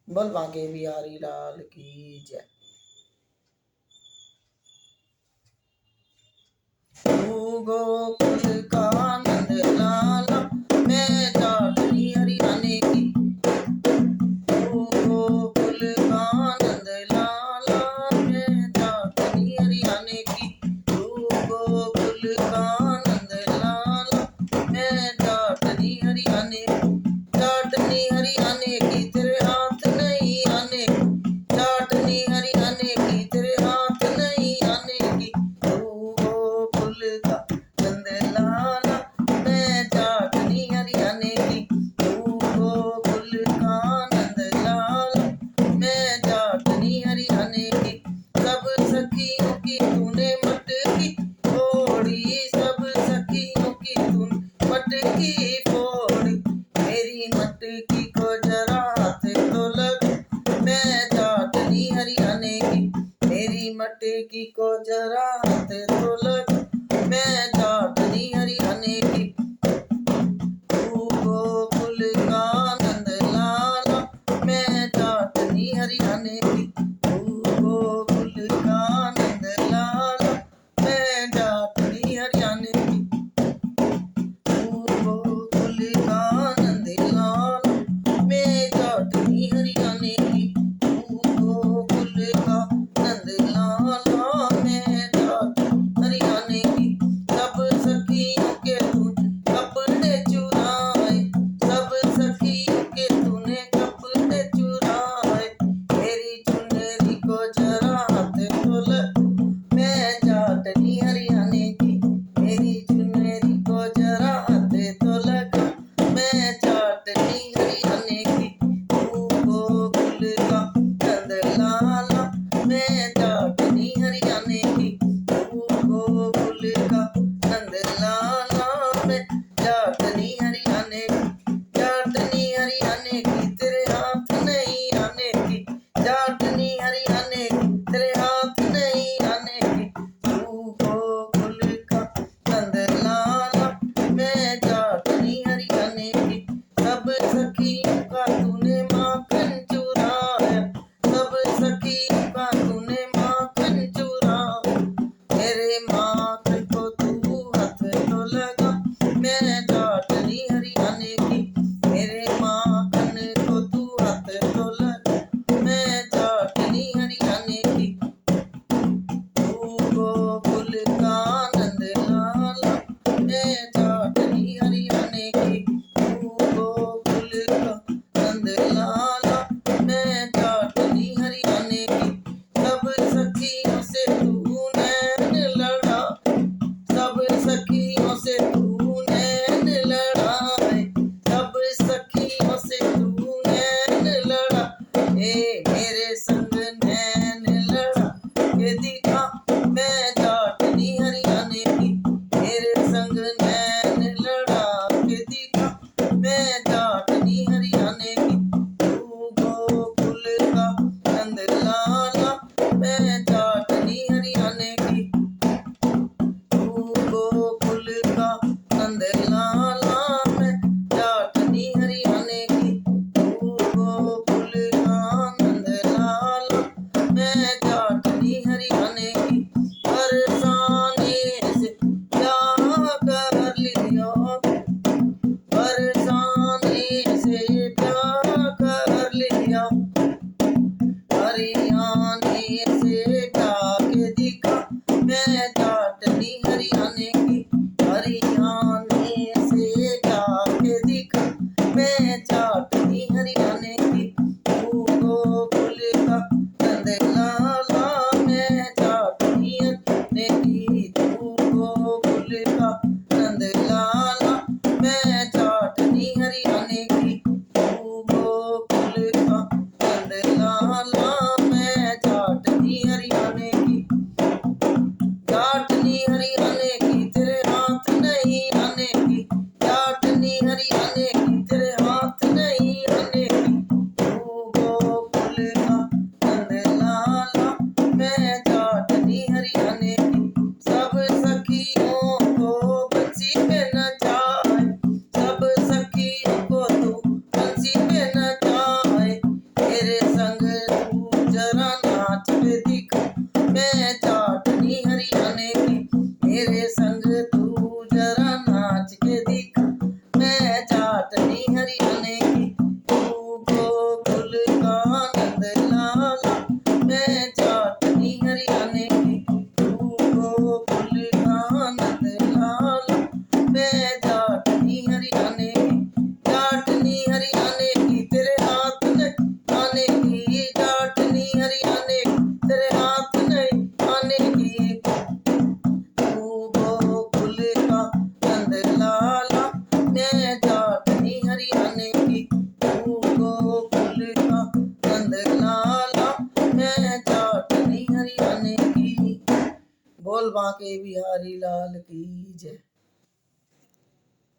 बोल बांके बिहारी लाल की जय। तू गोकुल का नंद लाला, मैं चाटनी हरियाणे की। तू गोकुल का नंद लाला, मैं चाटनी हरियाणे की। तू गोकुल का नंद लाला, मैं चाटनी हरियाणे की। चाटनी हरियाणे की तेरे हाथ नहीं आने की। चाटनी हरियाणे की तेरे हाथ नहीं आने की। तू गोकुल का नंद लाला, मैं चाटनी हरियाणे की। तू गोकुल का नंद लाला, मैं चाटनी हरियाणे की। सब सखियों की तूने मटकी फोड़ी, सब सखियों की तूने मटकी फोड़ी। मेरी मटकी को जरा हाथ तो लग, मैं चाटनी हरियाणे की। मेरी मटकी को जरा हाथ तो लग, मैं चाटनी हरियाणे की। तू गोकुल का नंद लाला, मैं चाटनी हरियाणे की। तू गोकुल का नंद लाला, मैं चाटनी हरियाणे की। तू गोकुल का नंद लाला, मैं चाटनी हरियाणे की। तू गोकुल का नंद लाला, मैं चाटनी बिहारी लाल की जय।